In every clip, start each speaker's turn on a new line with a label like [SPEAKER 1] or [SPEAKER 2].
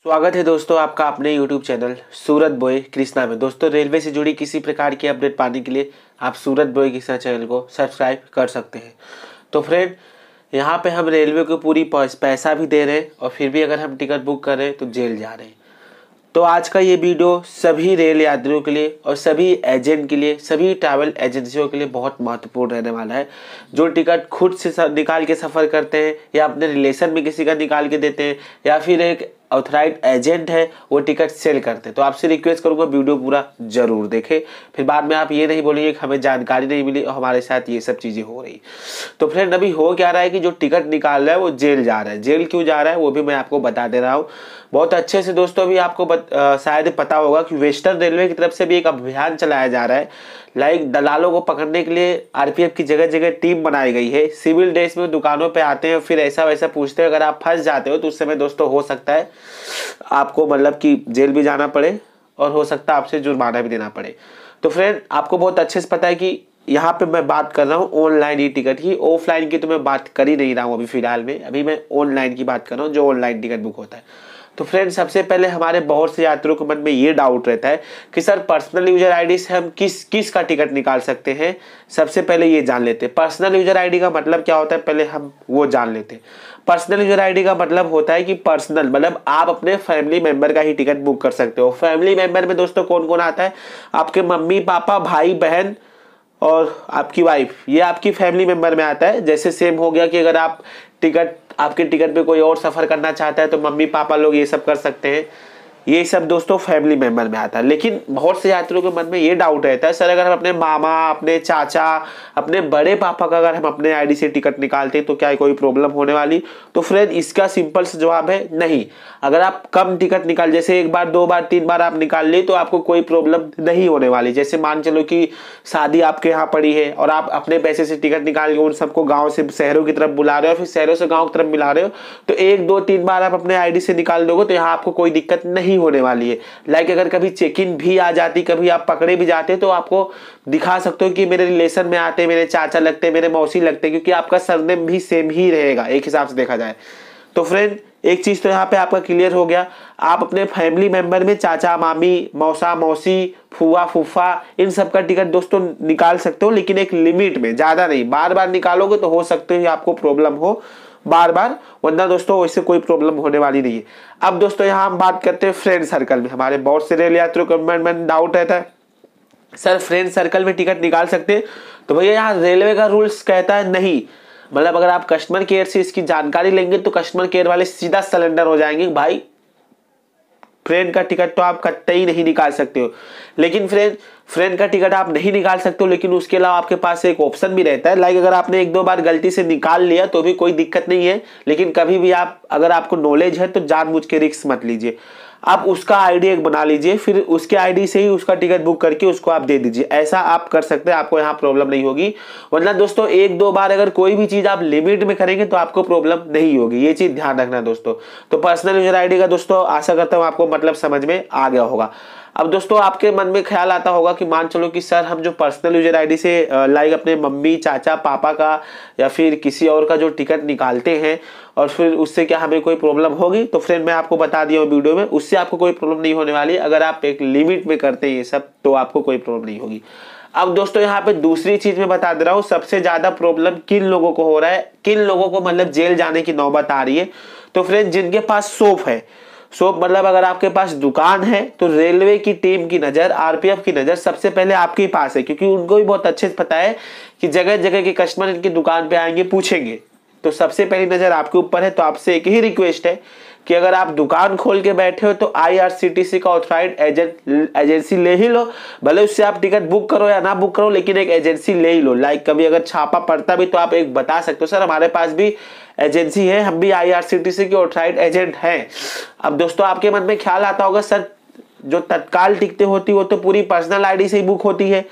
[SPEAKER 1] स्वागत है दोस्तों आपका अपने YouTube चैनल सूरत बॉय कृष्णा में। दोस्तों रेलवे से जुड़ी किसी प्रकार की अपडेट पाने के लिए आप सूरत बॉय कृष्णा चैनल को सब्सक्राइब कर सकते हैं। तो फ्रेंड यहाँ पे हम रेलवे को पूरी पैसा भी दे रहे हैं और फिर भी अगर हम टिकट बुक कर रहे हैं तो जेल जा रहे हैं। तो आज का ये वीडियो सभी रेल यात्रियों के लिए और सभी एजेंट के लिए, सभी ट्रैवल एजेंसियों के लिए बहुत महत्वपूर्ण रहने वाला है। जो टिकट खुद से निकाल के सफ़र करते हैं या अपने रिलेशन में किसी का निकाल के देते हैं या फिर एक ऑथराइज्ड एजेंट है वो टिकट सेल करते हैं। तो आपसे रिक्वेस्ट करूंगा वीडियो पूरा जरूर देखें, फिर बाद में आप ये नहीं बोलेंगे कि हमें जानकारी नहीं मिली और हमारे साथ ये सब चीज़ें हो रही। तो फ्रेंड अभी हो क्या रहा है कि जो टिकट निकाल रहा है वो जेल जा रहा है। जेल क्यों जा रहा है वो भी मैं आपको बता दे रहा हूँ बहुत अच्छे से। दोस्तों अभी आपको शायद पता होगा कि वेस्टर्न रेलवे की तरफ से भी एक अभियान चलाया जा रहा है। लाइक दलालों को पकड़ने के लिए आरपीएफ की जगह जगह टीम बनाई गई है। सिविल ड्रेस में दुकानों पे आते हैं, फिर ऐसा वैसा पूछते हैं। अगर आप फंस जाते हो तो उस समय दोस्तों हो सकता है आपको मतलब कि जेल भी जाना पड़े और हो सकता है आपसे जुर्माना भी देना पड़े। तो फ्रेंड आपको बहुत अच्छे से पता है कि यहाँ पे मैं बात कर रहा हूँ ऑनलाइन ई टिकट की, ऑफलाइन की तो मैं बात कर ही नहीं रहा हूँ अभी फिलहाल में। अभी मैं ऑनलाइन की बात कर रहा हूँ, जो ऑनलाइन टिकट बुक होता है। तो फ्रेंड सबसे पहले हमारे बहुत से यात्रियों के मन में ये डाउट रहता है कि सर पर्सनल यूजर आईडी से हम किस का टिकट निकाल सकते हैं। सबसे पहले ये जान लेते हैं पर्सनल यूजर आईडी का मतलब क्या होता है, पहले हम वो जान लेते हैं। पर्सनल यूजर आईडी का मतलब होता है कि पर्सनल मतलब आप अपने फैमिली मेंबर का ही टिकट बुक कर सकते हो। फैमिली मेंबर में दोस्तों कौन कौन आता है, आपके मम्मी पापा भाई बहन और आपकी वाइफ, ये आपकी फैमिली मेंबर में आता है। जैसे सेम हो गया कि अगर आपके टिकट पे कोई और सफ़र करना चाहता है तो मम्मी पापा लोग ये सब कर सकते हैं। ये सब दोस्तों फैमिली मेंबर में आता है। लेकिन बहुत से यात्रियों के मन में ये डाउट रहता है सर अगर हम अपने मामा, अपने चाचा, अपने बड़े पापा का अगर हम अपने आईडी से टिकट निकालते हैं तो क्या कोई प्रॉब्लम होने वाली। तो फ्रेंड इसका सिंपल सा जवाब है नहीं। अगर आप कम टिकट निकाल, जैसे एक बार दो बार तीन बार आप निकाल लिए तो आपको कोई प्रॉब्लम नहीं होने वाली। जैसे मान चलो कि शादी आपके यहाँ पड़ी है और आप अपने पैसे से टिकट निकाल के उन सबको गाँव से शहरों की तरफ बुला रहे हो, फिर शहरों से गाँव की तरफ मिला रहे हो, तो एक दो तीन बार आप अपने आईडी से निकाल दोगे तो यहाँ आपको कोई दिक्कत नहीं होने वाली है। लाइक अगर कभी चेक इन भी आ जाती, कभी आप पकड़े भी जाते तो आपको दिखा सकते हो कि मेरे रिलेशन में आते, मेरे चाचा लगते, मेरे मौसी लगते, क्योंकि आपका सरनेम भी सेम ही रहेगा एक हिसाब से देखा जाए। तो फ्रेंड एक चीज तो यहाँ पे आपका क्लियर हो गया, आप अपने फैमिली मेंबर में चाचा मामी, मौसा मौसी, फूफा फूफा इन सब का टिकट दोस्तों निकाल सकते हो, लेकिन एक लिमिट में, ज्यादा नहीं। बार बार निकालोगे तो हो सकते हो आपको प्रॉब्लम हो बार बार, वरना दोस्तों वैसे कोई प्रॉब्लम होने वाली नहीं है। अब दोस्तों यहाँ हम बात करते हैं फ्रेंड सर्कल में। हमारे बहुत से रेल यात्रियों को मन में डाउट रहता है सर फ्रेंड सर्कल में टिकट निकाल सकते हैं। तो भैया यहाँ रेलवे का रूल्स कहता है नहीं। मतलब अगर आप कस्टमर केयर से इसकी जानकारी लेंगे तो कस्टमर केयर वाले सीधा सरेंडर हो जाएंगे, भाई फ्रेंड का टिकट तो आप कतई नहीं निकाल सकते हो। लेकिन फ्रेंड का टिकट आप नहीं निकाल सकते हो, लेकिन उसके अलावा आपके पास एक ऑप्शन भी रहता है। लाइक अगर आपने एक दो बार गलती से निकाल लिया तो भी कोई दिक्कत नहीं है, लेकिन कभी भी आप अगर आपको नॉलेज है तो जानबूझ के रिस्क मत लीजिए। आप उसका आईडी एक बना लीजिए, फिर उसके आईडी से ही उसका टिकट बुक करके उसको आप दे दीजिए। ऐसा आप कर सकते हैं, आपको यहाँ प्रॉब्लम नहीं होगी। वरना दोस्तों एक दो बार अगर कोई भी चीज आप लिमिट में करेंगे तो आपको प्रॉब्लम नहीं होगी, ये चीज ध्यान रखना दोस्तों। तो पर्सनल यूजर आईडी का दोस्तों आशा करता हूँ आपको मतलब समझ में आ गया होगा। अब दोस्तों आपके मन में ख्याल आता होगा कि मान चलो कि सर हम जो पर्सनल यूजर आईडी से लाइक अपने मम्मी चाचा पापा का या फिर किसी और का जो टिकट निकालते हैं और फिर उससे क्या हमें कोई प्रॉब्लम होगी। तो फ्रेंड मैं आपको बता दिया हूँ वीडियो में, उससे आपको कोई प्रॉब्लम नहीं होने वाली। अगर आप एक लिमिट में करते हैं ये सब तो आपको कोई प्रॉब्लम नहीं होगी। अब दोस्तों यहाँ पे दूसरी चीज मैं बता दे रहा हूँ, सबसे ज्यादा प्रॉब्लम किन लोगों को हो रहा है, किन लोगों को मतलब जेल जाने की नौबत आ रही है। तो फ्रेंड जिनके पास शॉप है, शॉप मतलब अगर आपके पास दुकान है तो रेलवे की टीम की नज़र, आरपीएफ की नज़र सबसे पहले आपके पास है, क्योंकि उनको भी बहुत अच्छे से पता है कि जगह जगह के कस्टमर इनकी दुकान पे आएंगे पूछेंगे। तो सबसे पहली नज़र आपके ऊपर है। तो आपसे एक ही रिक्वेस्ट है कि अगर आप दुकान खोल के बैठे हो तो आईआरसीटीसी का ऑथराइज्ड एजेंसी ले ही लो। भले उससे आप टिकट बुक करो या ना बुक करो, लेकिन एक एजेंसी ले ही लो। लाइक कभी अगर छापा पड़ता भी तो आप एक बता सकते हो सर हमारे पास भी एजेंसी है, हम भी आईआरसीटीसी के ऑथराइज्ड एजेंट हैं। अब दोस्तों आपके मन में ख्याल आता होगा सर जो तत्काल टिकटें होती वो तो पूरी पर्सनल आईडी से ही बुक होती है,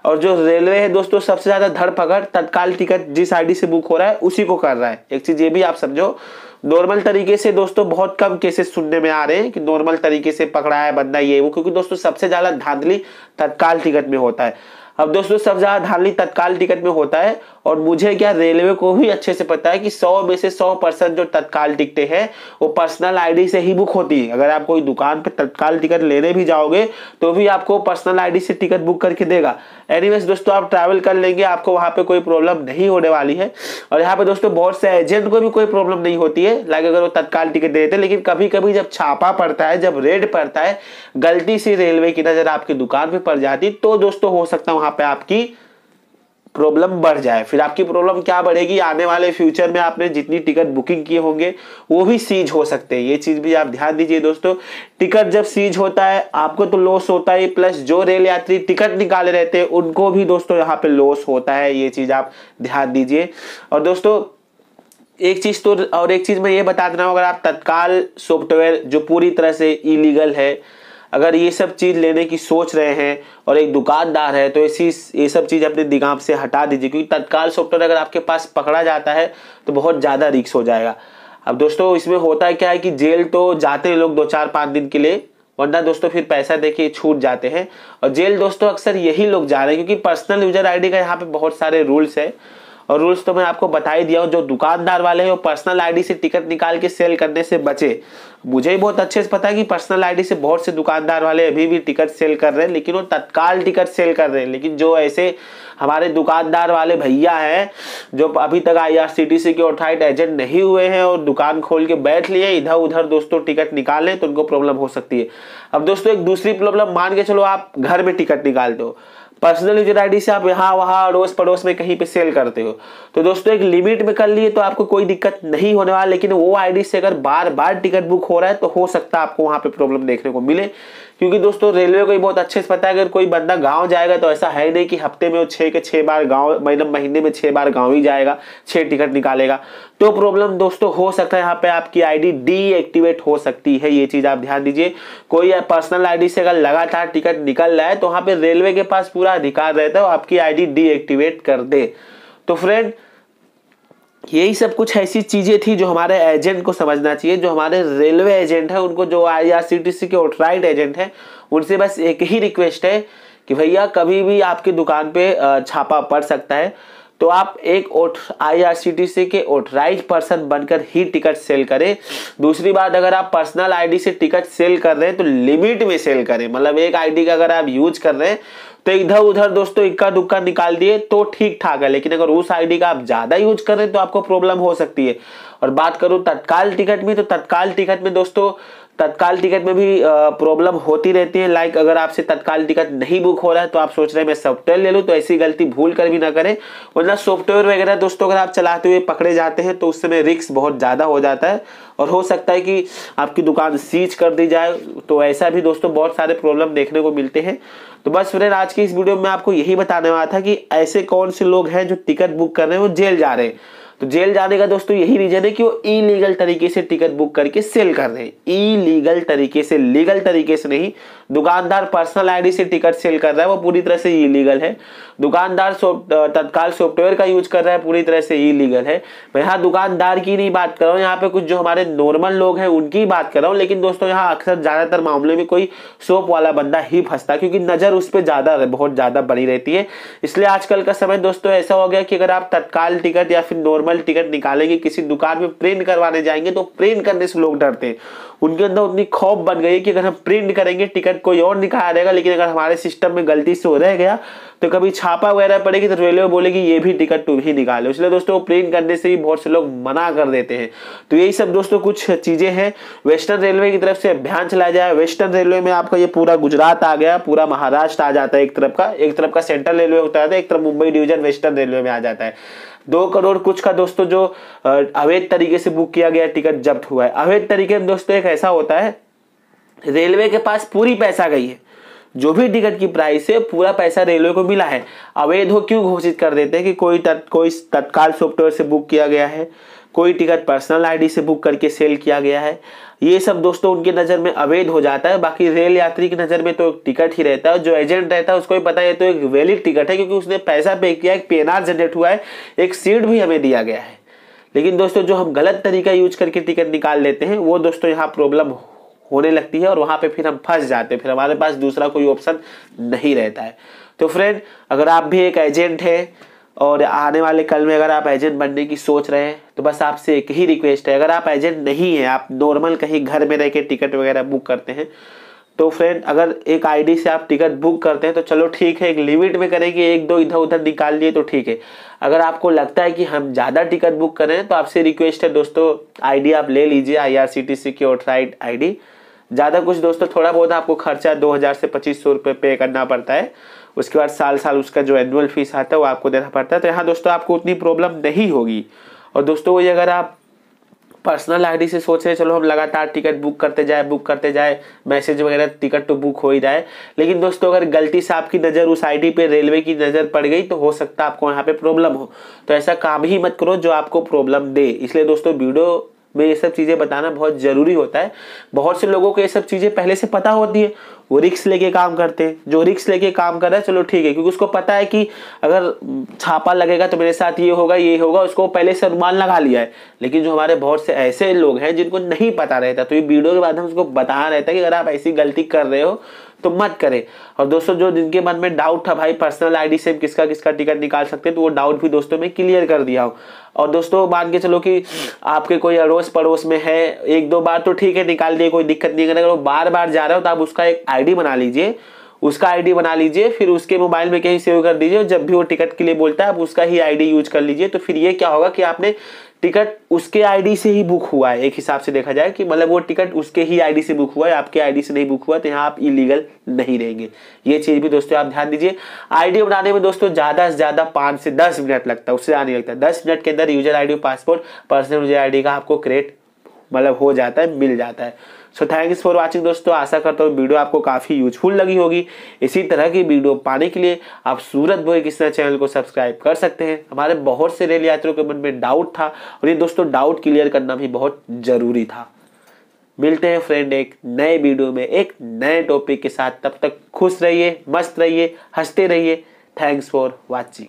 [SPEAKER 1] और जो रेलवे है दोस्तों सबसे ज्यादा धरपकड़ तत्काल टिकट जिस आईडी से बुक हो रहा है उसी को कर रहा है। एक चीज ये भी आप समझो, नॉर्मल तरीके से दोस्तों बहुत कम केसेस सुनने में आ रहे हैं कि नॉर्मल तरीके से पकड़ा है बंदा ये वो, क्योंकि दोस्तों सबसे ज्यादा धांधली तत्काल टिकट में होता है। अब दोस्तों सबसे ज्यादा धांधली तत्काल टिकट में होता है और मुझे क्या रेलवे को भी अच्छे से पता है कि 100 में से 100% जो तत्काल टिकटें हैं वो पर्सनल आईडी से ही बुक होती है। अगर आप कोई दुकान पे तत्काल टिकट लेने भी जाओगे तो भी आपको पर्सनल आईडी से टिकट बुक करके देगा। एनीवेज दोस्तों, आप ट्रैवल कर लेंगे, आपको वहां पे कोई प्रॉब्लम नहीं होने वाली है। और यहाँ पे दोस्तों बहुत से एजेंट को भी कोई प्रॉब्लम नहीं होती है, लाइक अगर वो तत्काल टिकट देते हैं। लेकिन कभी कभी जब छापा पड़ता है, जब रेड पड़ता है, गलती से रेलवे की नजर आपकी दुकान पे पड़ जाती, तो दोस्तों हो सकता है वहां पे आपकी प्रॉब्लम बढ़ जाए। फिर आपकी प्रॉब्लम क्या बढ़ेगी, आने वाले फ्यूचर में आपने जितनी टिकट बुकिंग किए होंगे वो भी सीज हो सकते हैं। ये चीज भी आप ध्यान दीजिए दोस्तों। टिकट जब सीज होता है आपको तो लॉस होता है, प्लस जो रेल यात्री टिकट निकाले रहते हैं उनको भी दोस्तों यहाँ पे लॉस होता है। ये चीज आप ध्यान दीजिए। और दोस्तों एक चीज मैं ये बता देना हूं, अगर आप तत्काल सॉफ्टवेयर जो पूरी तरह से इलीगल है, अगर ये सब चीज लेने की सोच रहे हैं और एक दुकानदार है, तो ये सब चीज अपने दिमाग से हटा दीजिए, क्योंकि तत्काल सॉफ्टवेयर अगर आपके पास पकड़ा जाता है तो बहुत ज्यादा रिस्क हो जाएगा। अब दोस्तों इसमें होता है क्या है कि जेल तो जाते हैं लोग 2-4-5 दिन के लिए, वरना दोस्तों फिर पैसा देके छूट जाते हैं। और जेल दोस्तों अक्सर यही लोग जा रहे हैं, क्योंकि पर्सनल यूजर आईडी का यहाँ पे बहुत सारे रूल्स है। और रूल्स तो मैं आपको बता ही दिया हूं। जो दुकानदार वाले हैं वो पर्सनल आईडी से टिकट निकाल के सेल करने से बचे। मुझे ही बहुत अच्छे से पता है कि पर्सनल आईडी से बहुत से दुकानदार वाले अभी भी टिकट सेल कर रहे हैं, लेकिन वो तत्काल टिकट सेल कर रहे हैं। लेकिन जो ऐसे हमारे दुकानदार वाले भैया हैं जो अभी तक IRCTC के ऑथराइज्ड एजेंट नहीं हुए हैं और दुकान खोल के बैठ लिए इधर उधर दोस्तों टिकट निकालें, तो उनको प्रॉब्लम हो सकती है। अब दोस्तों एक दूसरी प्रॉब्लम, मान के चलो आप घर में टिकट निकालते हो, पर्सनल यूजर आईडी से आप यहाँ वहाँ अड़ोस पड़ोस में कहीं पे सेल करते हो, तो दोस्तों एक लिमिट में कर लिए तो आपको कोई दिक्कत नहीं होने वाला। लेकिन वो आईडी से अगर बार बार टिकट बुक हो रहा है तो हो सकता है आपको वहां पे प्रॉब्लम देखने को मिले। क्योंकि दोस्तों रेलवे को बहुत अच्छे से पता है, अगर कोई बंदा गांव जाएगा तो ऐसा है नहीं कि हफ्ते में वो 6 के 6 बार गांव, मतलब महीने में 6 बार गांव ही जाएगा, 6 टिकट निकालेगा, तो प्रॉब्लम दोस्तों हो सकता है यहाँ पे आपकी आईडी डीएक्टिवेट हो सकती है। ये चीज आप ध्यान दीजिए। कोई पर्सनल आईडी से अगर लगातार टिकट निकल रहा है तो वहां पे रेलवे के पास पूरा अधिकार रहता है आपकी आईडी डीएक्टिवेट कर दे। तो फ्रेंड यही सब कुछ ऐसी चीजें थी जो हमारे एजेंट को समझना चाहिए। जो हमारे रेलवे एजेंट है उनको, जो IRCTC के ऑथराइज्ड एजेंट है, उनसे बस एक ही रिक्वेस्ट है कि भैया कभी भी आपकी दुकान पे छापा पड़ सकता है, तो आप एक IRCTC के ऑथराइज्ड पर्सन बनकर ही टिकट सेल करें। दूसरी बात, अगर आप पर्सनल आईडी से टिकट सेल कर रहे हैं तो लिमिट में सेल करें। मतलब एक आईडी का अगर आप यूज कर रहे हैं तो इधर उधर दोस्तों इक्का दुक्का निकाल दिए तो ठीक ठाक है, लेकिन अगर उस आईडी का आप ज्यादा यूज कर रहे हैं तो आपको प्रॉब्लम हो सकती है। और बात करूं तत्काल टिकट में, तो तत्काल टिकट में दोस्तों तत्काल टिकट में भी प्रॉब्लम होती रहती है। लाइक अगर आपसे तत्काल टिकट नहीं बुक हो रहा है तो आप सोच रहे हैं मैं सॉफ्टवेयर ले लूं, तो ऐसी गलती भूल कर भी ना करें, वरना सॉफ्टवेयर वगैरह दोस्तों अगर आप चलाते हुए पकड़े जाते हैं तो उस समय रिस्क बहुत ज्यादा हो जाता है और हो सकता है कि आपकी दुकान सीज कर दी जाए। तो ऐसा भी दोस्तों बहुत सारे प्रॉब्लम देखने को मिलते हैं। तो बस फ्रेंड आज की इस वीडियो में आपको यही बताने वाला था कि ऐसे कौन से लोग हैं जो टिकट बुक कर रहे हैं वो जेल जा रहे हैं। तो जेल जाने का दोस्तों यही रीजन है कि वो इलीगल तरीके से टिकट बुक करके सेल कर रहे हैं। इलीगल तरीके से, लीगल तरीके से नहीं। दुकानदार पर्सनल आईडी से टिकट सेल कर रहा है वो पूरी तरह से इलीगल है। दुकानदार तत्काल सॉफ्टवेयर का यूज कर रहा है पूरी तरह से इलीगल है। मैं यहाँ दुकानदार की नहीं बात कर रहा हूँ, यहाँ पे कुछ जो हमारे नॉर्मल लोग हैं उनकी बात कर रहा हूँ। लेकिन दोस्तों यहाँ अक्सर ज्यादातर मामले में कोई शॉप वाला बंदा ही फंसता है, क्योंकि नजर उस पर ज्यादा बहुत ज्यादा बनी रहती है। इसलिए आजकल का समय दोस्तों ऐसा हो गया कि अगर आप तत्काल टिकट या फिर नॉर्मल टिकट निकालेंगे, किसी दुकान में प्रिंट करवाने जाएंगे तो प्रिंट करने से लोग डरते हैं। उनके अंदर उतनी खौफ बन गई कि अगर हम प्रिंट करेंगे टिकट कोई और निकाला रहेगा, लेकिन अगर हमारे सिस्टम में गलती से हो रह गया तो कभी छापा वगैरह पड़ेगी तो रेलवे बोलेगी ये भी टिकट तुम ही निकालो। इसलिए दोस्तों प्रिंट करने से ही बहुत से लोग मना कर देते हैं। तो यही सब दोस्तों कुछ चीजें हैं। वेस्टर्न रेलवे की तरफ से अभियान चलाया जाए। वेस्टर्न रेलवे में आपका ये पूरा गुजरात आ गया, पूरा महाराष्ट्र आ जाता है। एक तरफ का सेंट्रल रेलवे होता है, एक तरफ मुंबई डिवीजन वेस्टर्न रेलवे में आ जाता है। 2 करोड़ कुछ का दोस्तों जो अवैध तरीके से बुक किया गया टिकट जब्त हुआ है। अवैध तरीके में दोस्तों एक ऐसा होता है, रेलवे के पास पूरी पैसा गई है, जो भी टिकट की प्राइस है पूरा पैसा रेलवे को मिला है। अवैध हो क्यों घोषित कर देते हैं कि कोई तत्काल सॉफ्टवेयर से बुक किया गया है, कोई टिकट पर्सनल आईडी से बुक करके सेल किया गया है। ये सब दोस्तों उनके नजर में अवैध हो जाता है। बाकी रेल यात्री की नजर में तो एक टिकट ही रहता है। जो एजेंट रहता है उसको भी पता है तो एक वैलिड टिकट है, क्योंकि उसने पैसा पे किया, एक PNR जनरेट हुआ है, एक सीट भी हमें दिया गया है। लेकिन दोस्तों जो हम गलत तरीका यूज करके टिकट निकाल लेते हैं वो दोस्तों यहाँ प्रॉब्लम होने लगती है और वहां पे फिर हम फंस जाते हैं। फिर हमारे पास दूसरा कोई ऑप्शन नहीं रहता है। तो फ्रेंड अगर आप भी एक एजेंट है और आने वाले कल में अगर आप एजेंट बनने की सोच रहे हैं तो बस आपसे एक ही रिक्वेस्ट है, अगर आप एजेंट नहीं है, आप नॉर्मल कहीं घर में रह के टिकट वगैरह बुक करते हैं, तो फ्रेंड अगर एक आईडी से आप टिकट बुक करते हैं तो चलो ठीक है, एक लिमिट में करेंगे, एक दो इधर उधर निकाल लिए तो ठीक है। अगर आपको लगता है कि हम ज़्यादा टिकट बुक करें तो आपसे रिक्वेस्ट है दोस्तों, आईडी आप ले लीजिए IRCTC की ऑथराइज्ड आईडी। ज़्यादा कुछ दोस्तों, थोड़ा बहुत आपको खर्चा 2000 से 2500 रुपये पे करना पड़ता है। उसके बाद साल उसका जो एनुअल फीस आता है वो आपको देना पड़ता है। तो यहाँ दोस्तों आपको उतनी प्रॉब्लम नहीं होगी। और दोस्तों वही अगर आप पर्सनल आईडी से सोच रहे चलो हम लगातार टिकट बुक करते जाए, मैसेज वगैरह टिकट तो बुक हो ही जाए, लेकिन दोस्तों अगर गलती से आपकी नज़र उस आईडी पे रेलवे की नज़र पड़ गई तो हो सकता है आपको यहाँ पे प्रॉब्लम हो। तो ऐसा काम ही मत करो जो आपको प्रॉब्लम दे। इसलिए दोस्तों वीडियो में ये सब चीज़ें बताना बहुत ज़रूरी होता है। बहुत से लोगों को ये सब चीज़ें पहले से पता होती है, वो रिक्स लेके काम करते हैं। जो रिक्स लेके काम कर रहा है चलो ठीक है, क्योंकि उसको पता है कि अगर छापा लगेगा तो मेरे साथ ये होगा, उसको पहले से अनुमान लगा लिया है। लेकिन जो हमारे बहुत से ऐसे लोग हैं जिनको नहीं पता रहता, तो ये वीडियो के माध्यम से उसको बताना रहता है कि अगर आप ऐसी गलती कर रहे हो तो मत करें। और दोस्तों जो जिनके मन में डाउट था भाई पर्सनल आईडी से किसका किसका टिकट निकाल सकते हैं, तो वो डाउट भी दोस्तों मैं क्लियर कर दिया हूँ। और दोस्तों मान के चलो कि आपके कोई अड़ोस पड़ोस में है, एक दो बार तो ठीक है निकाल दिए, कोई दिक्कत नहीं है। अगर वो बार बार जा रहे हो तो आप उसका एक आईडी बना लीजिए, फिर उसके मोबाइल में कहीं सेव कर दीजिए। जब भी वो टिकट के लिए बोलता है आप उसका ही आईडी यूज कर लीजिए। तो फिर ये क्या होगा कि आपने टिकट उसके आईडी से ही बुक हुआ है, एक हिसाब से देखा जाए कि मतलब वो टिकट उसके ही आईडी से बुक हुआ है, आपके आईडी से नहीं बुक हुआ, तो यहाँ आप इलीगल नहीं रहेंगे। ये चीज भी दोस्तों आप ध्यान दीजिए। आईडी बनाने में दोस्तों ज्यादा से ज्यादा 5 से 10 मिनट लगता है, उससे ज्यादा नहीं लगता। 10 मिनट के अंदर user ID passport personal user ID का आपको क्रिएट मतलब हो जाता है, मिल जाता है। सो थैंक्स फॉर वाचिंग दोस्तों। आशा करता हूँ वीडियो आपको काफ़ी यूजफुल लगी होगी। इसी तरह की वीडियो पाने के लिए आप सूरत बोए कृष्णा चैनल को सब्सक्राइब कर सकते हैं। हमारे बहुत से रेल यात्रियों के मन में डाउट था और ये दोस्तों डाउट क्लियर करना भी बहुत ज़रूरी था। मिलते हैं फ्रेंड एक नए वीडियो में एक नए टॉपिक के साथ। तब तक खुश रहिए, मस्त रहिए, हंसते रहिए। Thanks for watching.